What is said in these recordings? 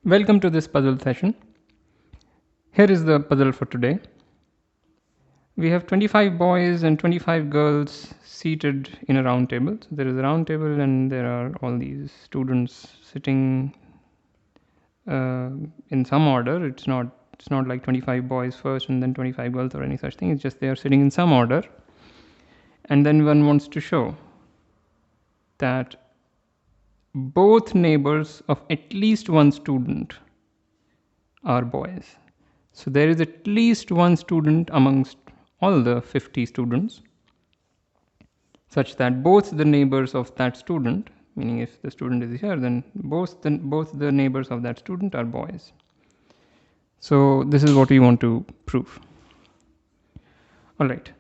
Welcome to this puzzle session. Here is the puzzle for today. We have 25 boys and 25 girls seated in a round table. So there is a round table and there are all these students sitting in some order. It's not like 25 boys first and then 25 girls or any such thing. It's just they are sitting in some order. And then one wants to show that both neighbors of at least one student are boys. So there is at least one student amongst all the 50 students, such that both the neighbors of that student, meaning if the student is here, then both the neighbors of that student are boys. So this is what we want to prove. All right.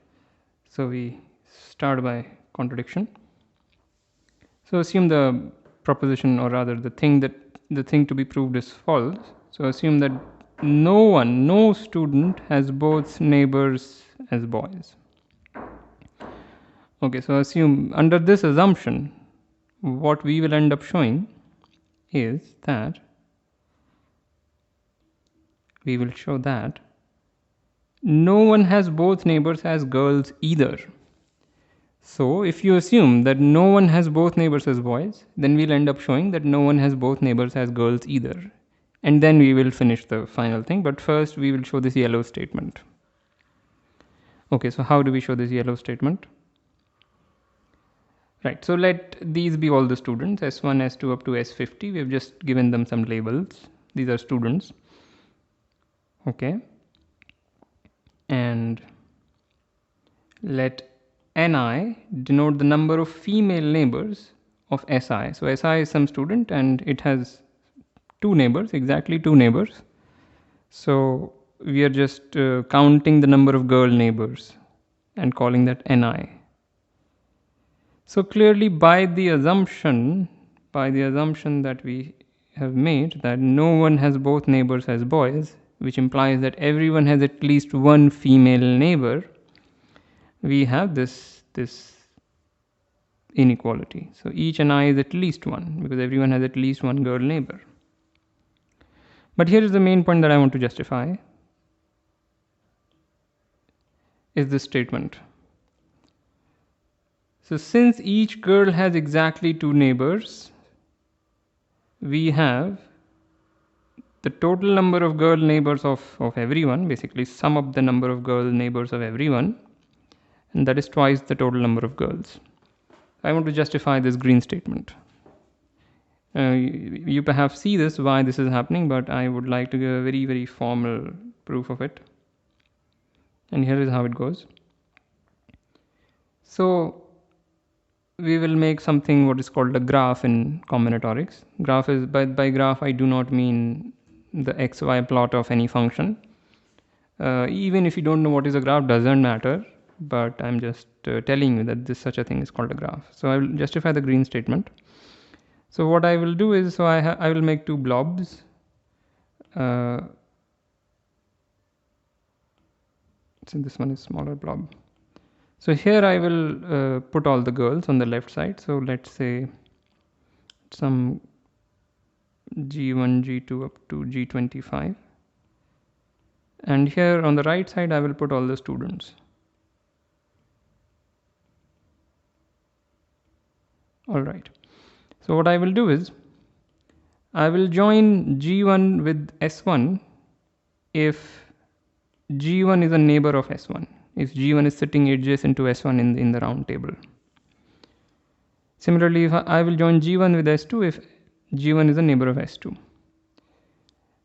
So we start by contradiction. So assume the proposition, or rather the thing to be proved is false. So assume that no student has both neighbors as boys. Okay, so assume under this assumption, what we will end up showing is that we will show that no one has both neighbors as girls either. So if you assume that no one has both neighbors as boys, then we'll end up showing that no one has both neighbors as girls either. And then we will finish the final thing, but first we will show this yellow statement. Okay, so how do we show this yellow statement? Right, so let these be all the students, S1, S2 up to S50. We have just given them some labels. These are students. Okay. And let Ni denote the number of female neighbors of Si. So Si is some student and it has two neighbors, exactly two neighbors. So we are just counting the number of girl neighbors and calling that Ni. So clearly by the assumption that we have made that no one has both neighbors as boys, which implies that everyone has at least one female neighbor, we have this inequality. So each Ni is at least one because everyone has at least one girl neighbor. But here is the main point that I want to justify is this statement. So since each girl has exactly two neighbors, we have the total number of girl neighbors of everyone, basically sum up the number of girl neighbors of everyone, and that is twice the total number of girls. I want to justify this green statement. You perhaps see this, why this is happening, but I would like to give a very, very formal proof of it. And here is how it goes. So we will make something what is called a graph in combinatorics. Graph is, by graph I do not mean the xy plot of any function. Even if you don't know what is a graph, doesn't matter, but I'm just telling you that such a thing is called a graph. So I will justify the green statement. So what I will do is, I will make two blobs. So this one is smaller blob. So here I will put all the girls on the left side. So let's say some G1, G2 up to G25. And here on the right side, I will put all the students. All right. So what I will do is, I will join G1 with S1 if G1 is a neighbor of S1. If G1 is sitting adjacent to S1 in the round table. Similarly, if I will join G1 with S2 if G1 is a neighbor of S2.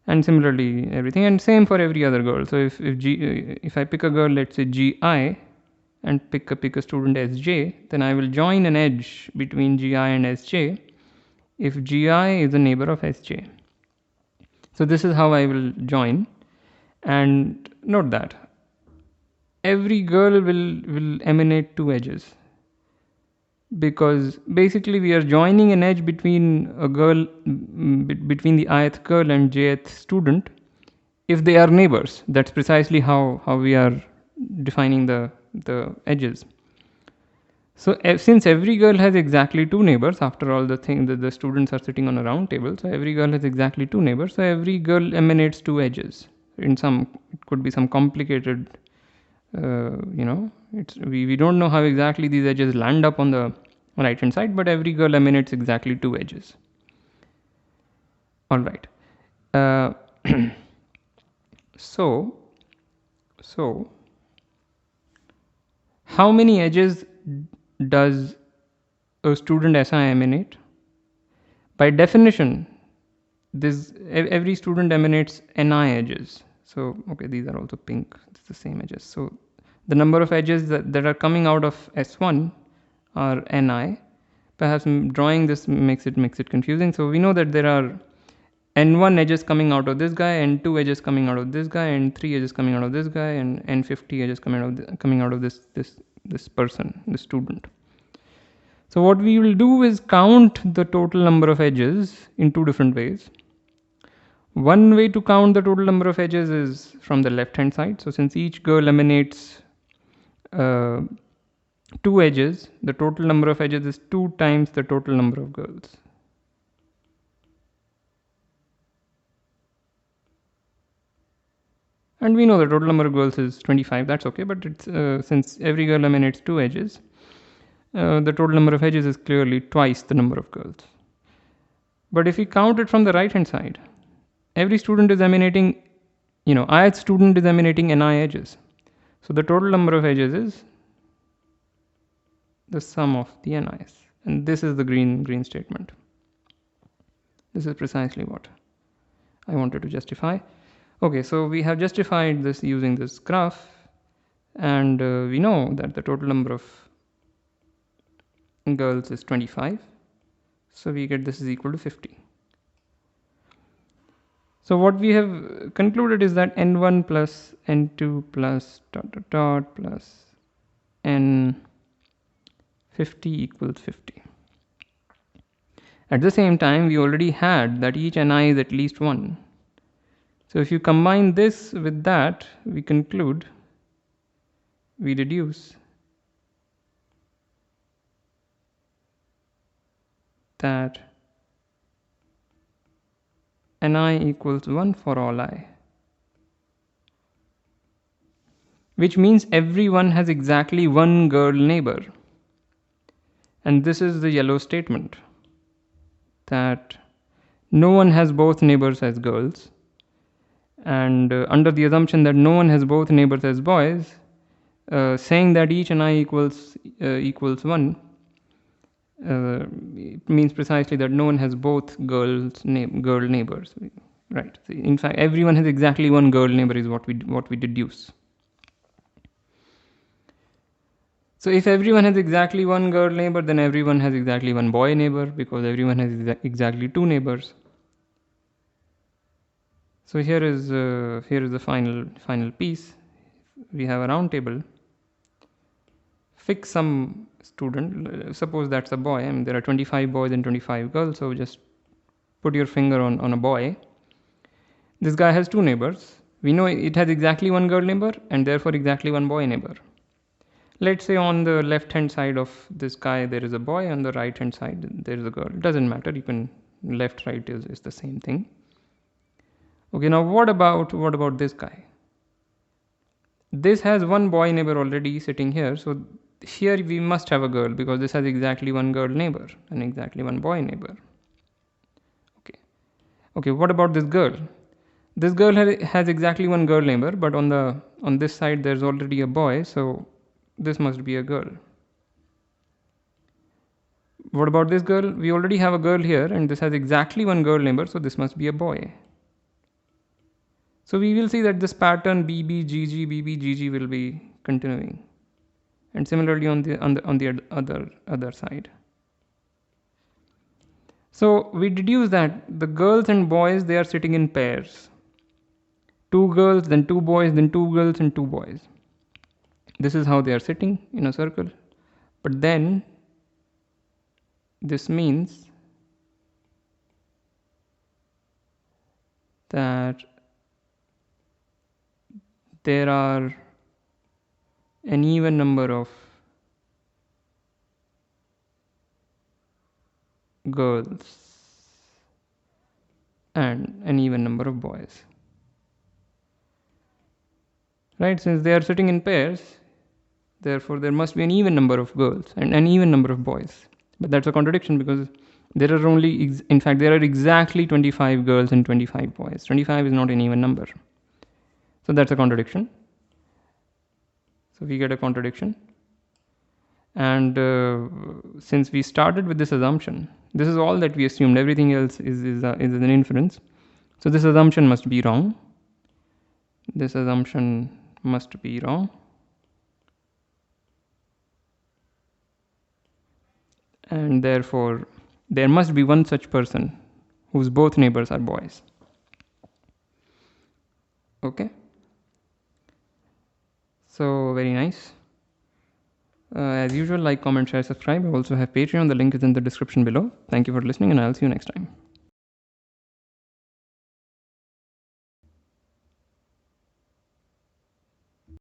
And similarly everything, and same for every other girl. So if I pick a girl, let's say GI, and pick a student SJ, then I will join an edge between GI and SJ if GI is a neighbor of SJ. So this is how I will join, and note that every girl will emanate two edges, because basically we are joining an edge between a girl, between the ith girl and jth student if they are neighbors. That's precisely how we are defining the edges. So since every girl has exactly two neighbors, after all the thing that the students are sitting on a round table, so every girl has exactly two neighbors. So every girl emanates two edges. In some, it could be some complicated, we don't know how exactly these edges land up on the right hand side, but every girl emanates exactly two edges. All right. Uh, so, so how many edges does a student SI emanate? By definition, every student emanates Ni edges. So okay, these are also pink. It's the same edges. So the number of edges that are coming out of S1 are Ni. Perhaps drawing this makes it confusing. So we know that there are N1 edges coming out of this guy, N2 edges coming out of this guy, and 3 edges coming out of this guy, and N50 edges coming out of this person, this student. So what we will do is count the total number of edges in two different ways. One way to count the total number of edges is from the left hand side. So since each girl emanates two edges, the total number of edges is 2 times the total number of girls. And we know the total number of girls is 25, that's okay, but it's since every girl emanates two edges, the total number of edges is clearly twice the number of girls. But if we count it from the right hand side, every student is emanating, ith student is emanating Ni edges. So the total number of edges is the sum of the Ni's. And this is the green statement. This is precisely what I wanted to justify. Okay, so we have justified this using this graph, and we know that the total number of girls is 25. So we get this is equal to 50. So what we have concluded is that n1 plus n2 plus ... plus n50 equals 50. At the same time, we already had that each Ni is at least 1. So if you combine this with that, we conclude, we deduce that Ni equals 1 for all I. Which means everyone has exactly one girl neighbor. And this is the yellow statement, that no one has both neighbors as girls. And under the assumption that no one has both neighbors as boys, saying that each Ni equals 1, it means precisely that no one has both girl neighbors, right? In fact, everyone has exactly one girl neighbor is what we deduce. So if everyone has exactly one girl neighbor, then everyone has exactly one boy neighbor, because everyone has exactly two neighbors. So here is the final piece. We have a round table. Fix some student. Suppose that's a boy. I mean, there are 25 boys and 25 girls. So just put your finger on a boy. This guy has two neighbors. We know it has exactly one girl neighbor and therefore exactly one boy neighbor. Let's say on the left hand side of this guy there is a boy, on the right hand side there is a girl. It doesn't matter. You can left right is the same thing. Okay, now what about this guy? This has one boy neighbor already sitting here, so here we must have a girl because this has exactly one girl neighbor and exactly one boy neighbor. Okay, what about this girl? This girl has exactly one girl neighbor, but on this side there's already a boy, so this must be a girl. What about this girl? We already have a girl here and this has exactly one girl neighbor, so this must be a boy. So we will see that this pattern BBGG BBGG will be continuing, and similarly on the other side. So we deduce that the girls and boys, they are sitting in pairs. Two girls, then two boys, then two girls and two boys. This is how they are sitting in a circle. But then this means that there are an even number of girls and an even number of boys. Right? Since they are sitting in pairs, therefore there must be an even number of girls and an even number of boys. But that's a contradiction because there are only, in fact, there are exactly 25 girls and 25 boys. 25 is not an even number. So that's a contradiction. So we get a contradiction. And since we started with this assumption, this is all that we assumed, everything else is an inference. So this assumption must be wrong. This assumption must be wrong. And therefore, there must be one such person whose both neighbors are boys. Okay? So, very nice. As usual, like, comment, share, subscribe. I also have Patreon. The link is in the description below. Thank you for listening, and I'll see you next time.